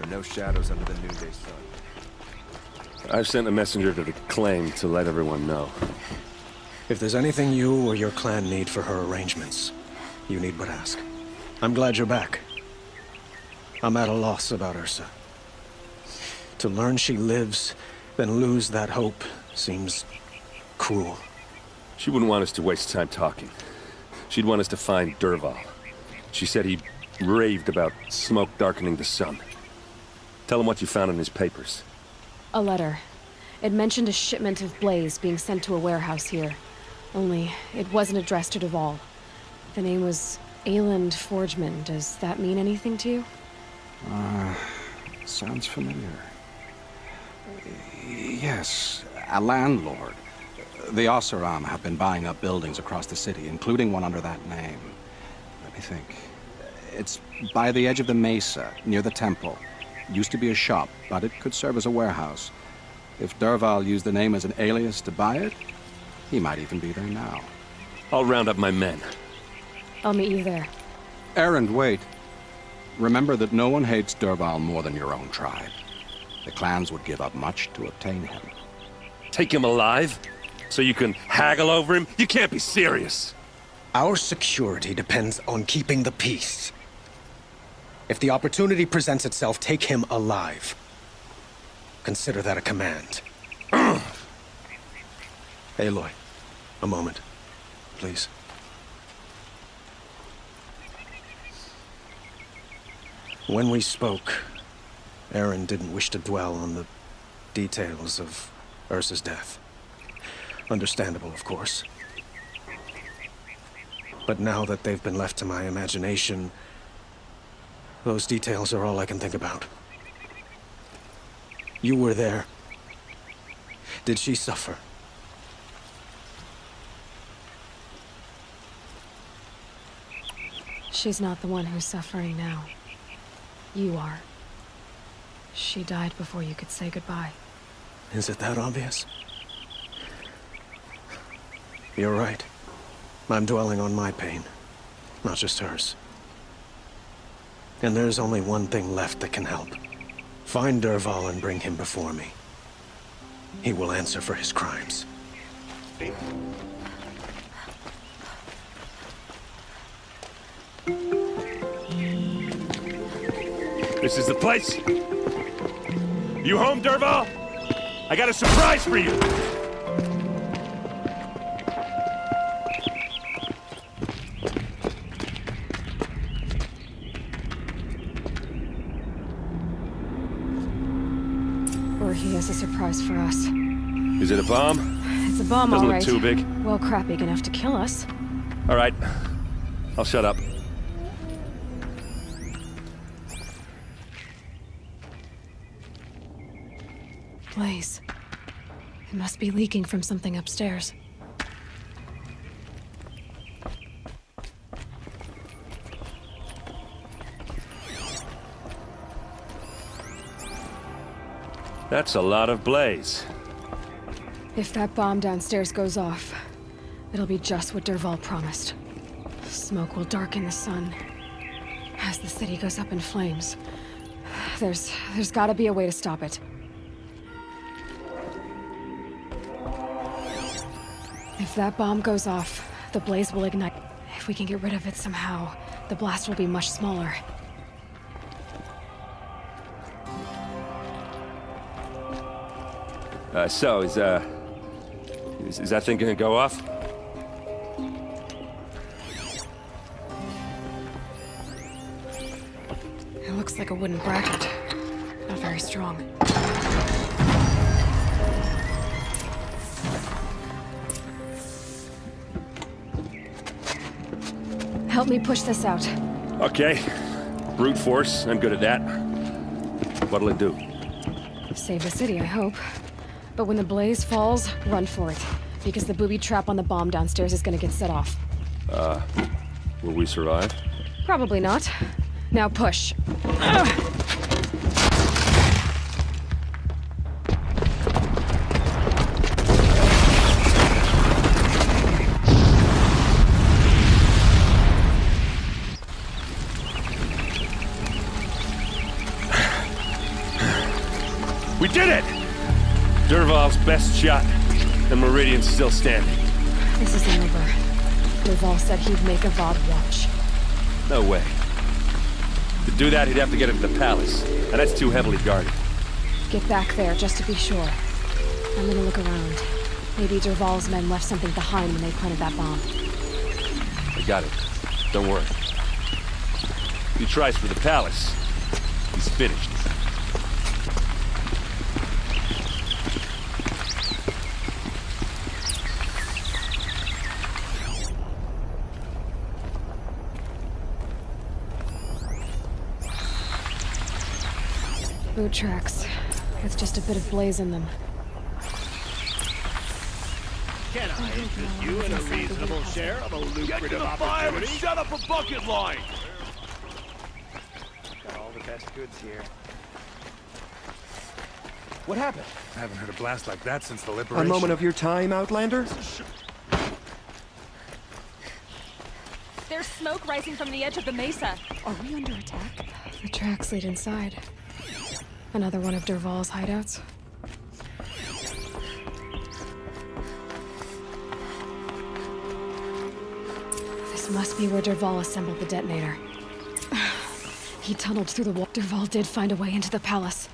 no shadows under the noonday sun. I've sent a messenger to the claim to let everyone know. If there's anything you or your clan need for her arrangements, you need but ask. I'm glad you're back. I'm at a loss about Ursa. To learn she lives, then lose that hope, seems cruel. She wouldn't want us to waste time talking. She'd want us to find Dervahl. She said he raved about smoke darkening the sun. Tell him what you found in his papers. A letter. It mentioned a shipment of blaze being sent to a warehouse here. Only, it wasn't addressed to Dervahl. The name was Ayland Forgeman. Does that mean anything to you? Sounds familiar. Yes, a landlord. The Oseram have been buying up buildings across the city, including one under that name. Let me think. It's by the edge of the mesa, near the temple. Used to be a shop, but it could serve as a warehouse. If Dervahl used the name as an alias to buy it, he might even be there now. I'll round up my men. I'll meet you there. Erend, wait. Remember that no one hates Dervahl more than your own tribe. The clans would give up much to obtain him. Take him alive? So you can haggle over him? You can't be serious. Our security depends on keeping the peace. If the opportunity presents itself, take him alive. Consider that a command. Aloy, a moment, please. When we spoke, Erend didn't wish to dwell on the details of Ursa's death. Understandable, of course. But now that they've been left to my imagination, those details are all I can think about. You were there. Did she suffer? She's not the one who's suffering now. You are. She died before you could say goodbye. Is it that obvious? You're right. I'm dwelling on my pain, not just hers. And there's only one thing left that can help. Find Dervahl and bring him before me. He will answer for his crimes. This is the place. You home, Dervahl? I got a surprise for you. Or he has a surprise for us. Is it a bomb? It's a bomb, Doesn't all look right. too big. Well, crap big enough to kill us. All right. I'll shut up. Blaze. It must be leaking from something upstairs. That's a lot of blaze. If that bomb downstairs goes off, it'll be just what Dervahl promised. Smoke will darken the sun as the city goes up in flames. There's gotta be a way to stop it. If that bomb goes off, the blaze will ignite. If we can get rid of it somehow, the blast will be much smaller. So, is that thing gonna go off? It looks like a wooden bracket. Not very strong. Help me push this out. Okay. Brute force, I'm good at that. What'll it do? Save the city, I hope. But when the blaze falls, run for it. Because the booby trap on the bomb downstairs is gonna get set off. Will we survive? Probably not. Now push. We did it! Dervahl's best shot, and Meridian's still standing. This isn't over. Dervahl said he'd make Avad watch. No way. To do that, he'd have to get into the palace, and that's too heavily guarded. Get back there, just to be sure. I'm gonna look around. Maybe Dervahl's men left something behind when they planted that bomb. I got it. Don't worry. If he tries for the palace, he's finished. Boot tracks. With just a bit of blaze in them. Can I interest you in a reasonable share of a lucrative opportunity? Shut up a bucket line! Got all the best goods here. What happened? I haven't heard a blast like that since the liberation. A moment of your time, Outlander? There's smoke rising from the edge of the mesa. Are we under attack? The tracks lead inside. Another one of Dervahl's hideouts. This must be where Dervahl assembled the detonator. He tunneled through the wall. Dervahl did find a way into the palace.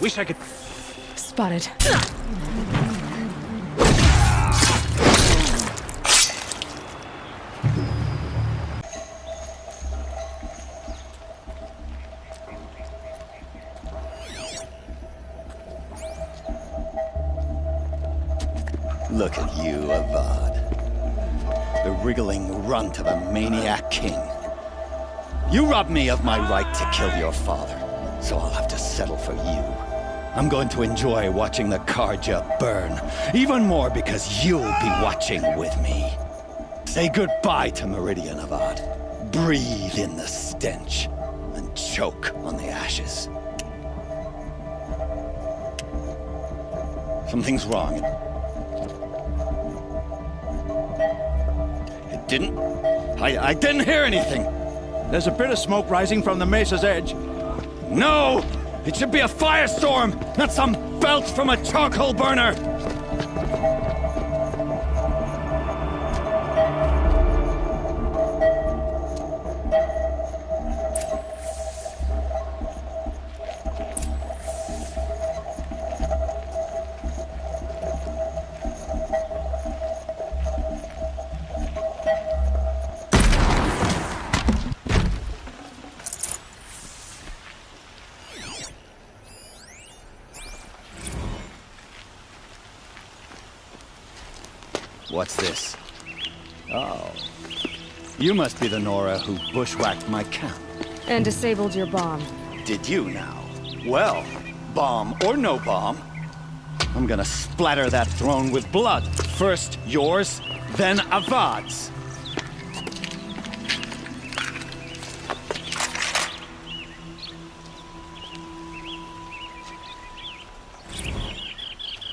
Wish I could... Spotted. Look at you, Avad. The wriggling runt of a maniac king. You robbed me of my right to kill your father, so I'll have to settle for you. I'm going to enjoy watching the Karja burn, even more because you'll be watching with me. Say goodbye to Meridian, Avad. Breathe in the stench, and choke on the ashes. Something's wrong. I didn't hear anything. There's a bit of smoke rising from the mesa's edge. No! It should be a firestorm, not some belch from a charcoal burner! What's this? Oh. You must be the Nora who bushwhacked my camp. And disabled your bomb. Did you now? Well, bomb or no bomb, I'm gonna splatter that throne with blood. First yours, then Avad's.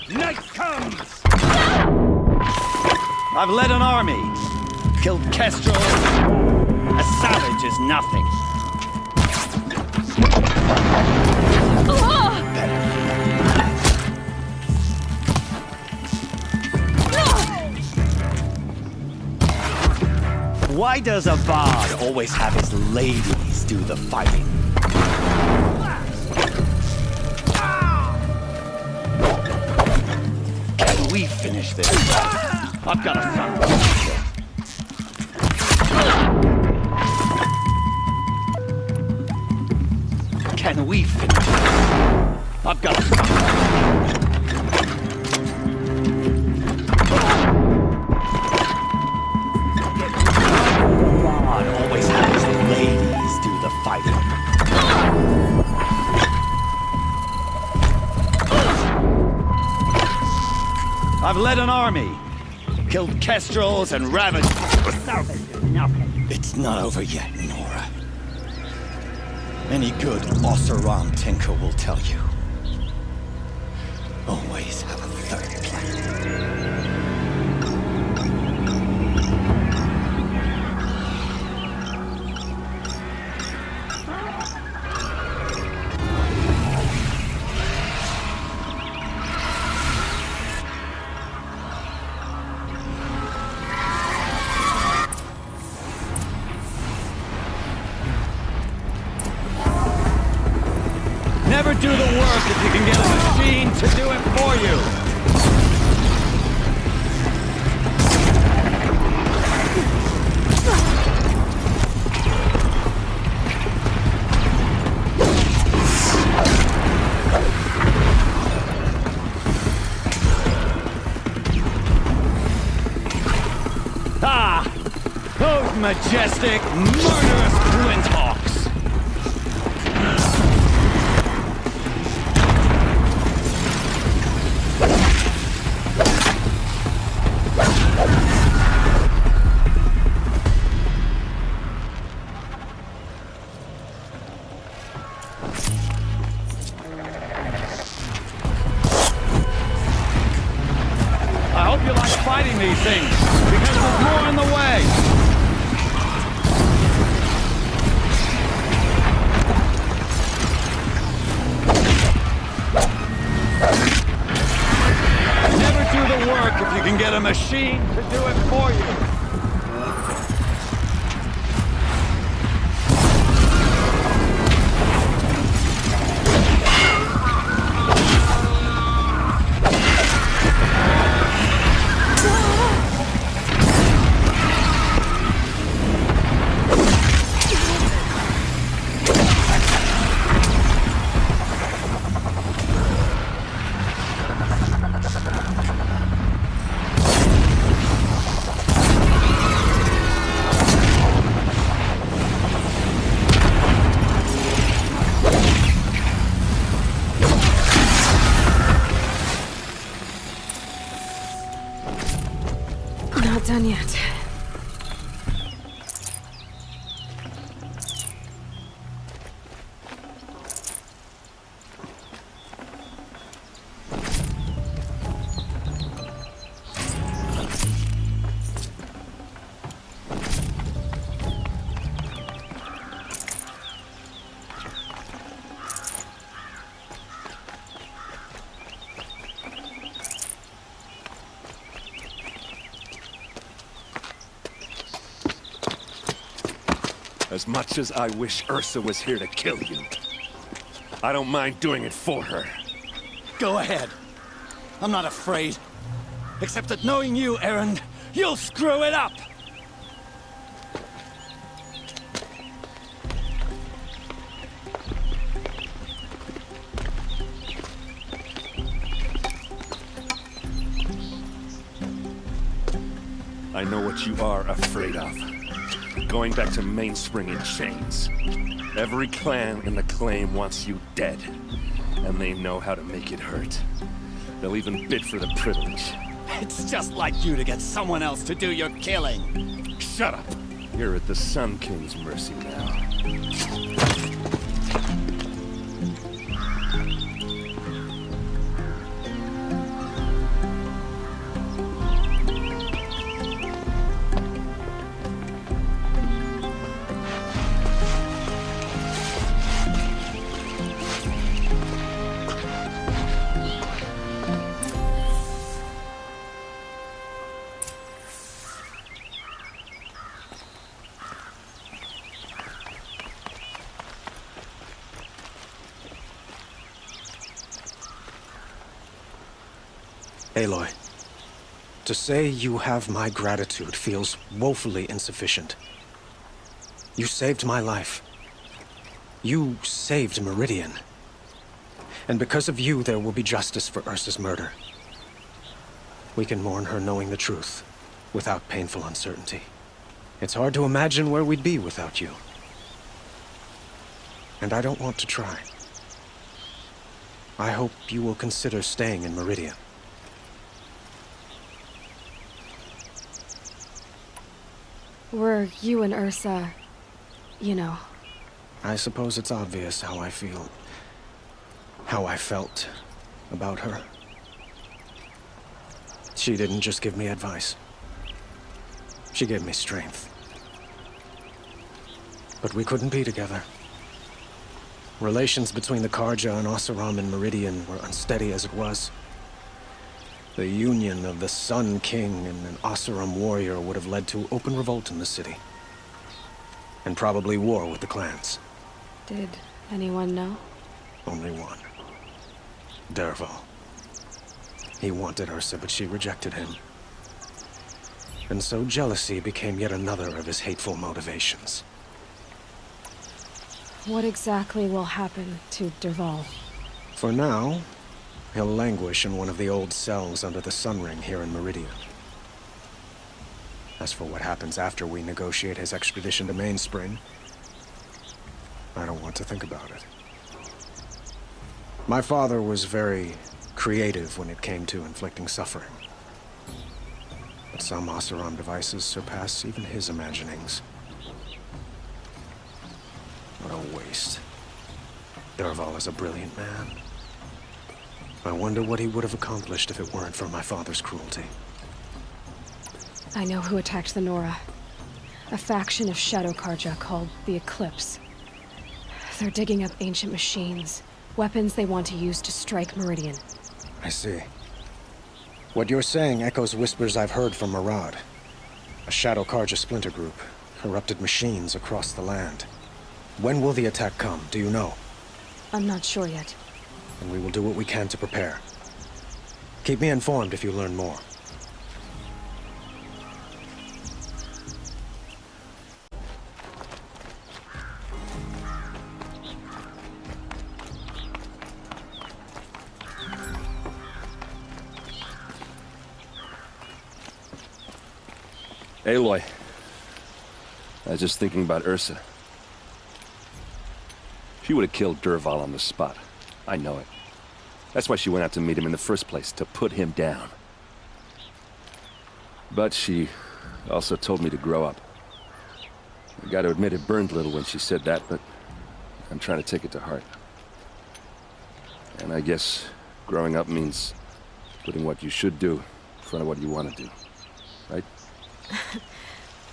Night comes! I've led an army. Killed Kestrel. A savage is nothing. Better. Why does Avad always have his ladies do the fighting? Can we finish this? I've got a son. Can we finish this? I've got a son. God always has the ladies do the fighting. I've led an army, killed kestrels and ravaged... It's not over yet, Nora. Any good Oseram tinker will tell you. Always have a third plan. Never do the work if you can get a machine to do it for you. Ah! Those majestic, murderous Flinthawks! I hope you like fighting these things, because there's more in the way. Never do the work if you can get a machine to do it for you. Not done yet. As much as I wish Ursa was here to kill you, I don't mind doing it for her. Go ahead. I'm not afraid. Except that knowing you, Aaron, you'll screw it up! I know what you are afraid of. Going back to Mainspring in chains. Every clan in the claim wants you dead. And they know how to make it hurt. They'll even bid for the privilege. It's just like you to get someone else to do your killing. Shut up! You're at the Sun King's mercy now. Aloy, to say you have my gratitude feels woefully insufficient. You saved my life. You saved Meridian. And because of you, there will be justice for Ursa's murder. We can mourn her knowing the truth, without painful uncertainty. It's hard to imagine where we'd be without you. And I don't want to try. I hope you will consider staying in Meridian. Were you and Ursa, you know? I suppose it's obvious how I feel. How I felt about her. She didn't just give me advice. She gave me strength. But we couldn't be together. Relations between the Karja and Oseram and Meridian were unsteady as it was. The union of the Sun King and an Oseram warrior would have led to open revolt in the city. And probably war with the clans. Did anyone know? Only one. Dervahl. He wanted Ursa, but she rejected him. And so jealousy became yet another of his hateful motivations. What exactly will happen to Dervahl? For now, he'll languish in one of the old cells under the Sun Ring here in Meridian. As for what happens after we negotiate his extradition to Mainspring, I don't want to think about it. My father was very creative when it came to inflicting suffering. But some Oseram devices surpass even his imaginings. What a waste. Dervahl is a brilliant man. I wonder what he would have accomplished if it weren't for my father's cruelty. I know who attacked the Nora. A faction of Shadow Karja called the Eclipse. They're digging up ancient machines, weapons they want to use to strike Meridian. I see. What you're saying echoes whispers I've heard from Murad. A Shadow Karja splinter group, corrupted machines across the land. When will the attack come, do you know? I'm not sure yet. And we will do what we can to prepare. Keep me informed if you learn more. Aloy. I was just thinking about Ursa. She would have killed Dervahl on the spot. I know it. That's why she went out to meet him in the first place, to put him down. But she also told me to grow up. I gotta admit it burned a little when she said that, but I'm trying to take it to heart. And I guess growing up means putting what you should do in front of what you want to do. Right?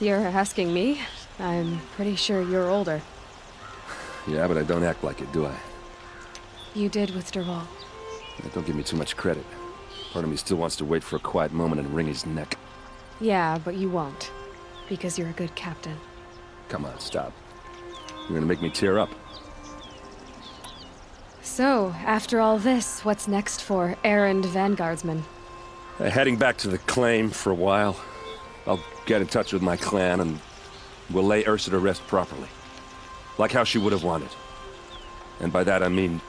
You're asking me? I'm pretty sure you're older. Yeah, but I don't act like it, do I? You did with Dervahl. Don't give me too much credit. Part of me still wants to wait for a quiet moment and wring his neck. Yeah, but you won't. Because you're a good captain. Come on, stop. You're gonna make me tear up. So, after all this, what's next for errand vanguardsman? Heading back to the claim for a while. I'll get in touch with my clan and we'll lay Ursa to rest properly. Like how she would have wanted. And by that I mean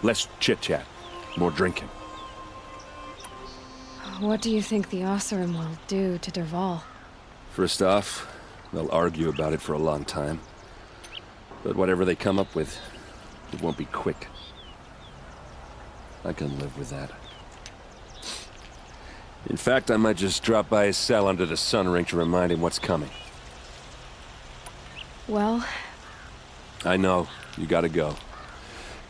less chit-chat, more drinking. What do you think the Oseram will do to Dervahl? First off, they'll argue about it for a long time. But whatever they come up with, it won't be quick. I can live with that. In fact, I might just drop by his cell under the Sun Ring to remind him what's coming. Well... I know, you gotta go.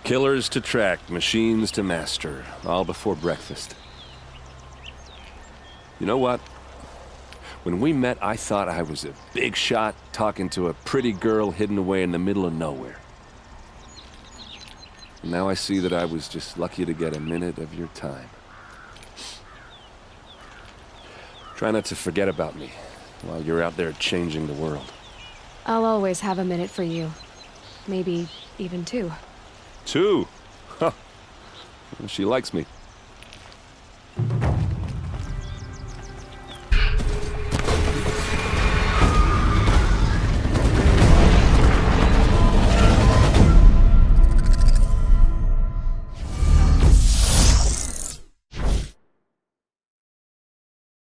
Killers to track, machines to master, all before breakfast. You know what? When we met, I thought I was a big shot talking to a pretty girl hidden away in the middle of nowhere. And now I see that I was just lucky to get a minute of your time. Try not to forget about me while you're out there changing the world. I'll always have a minute for you. Maybe even two. 2? Huh. She likes me.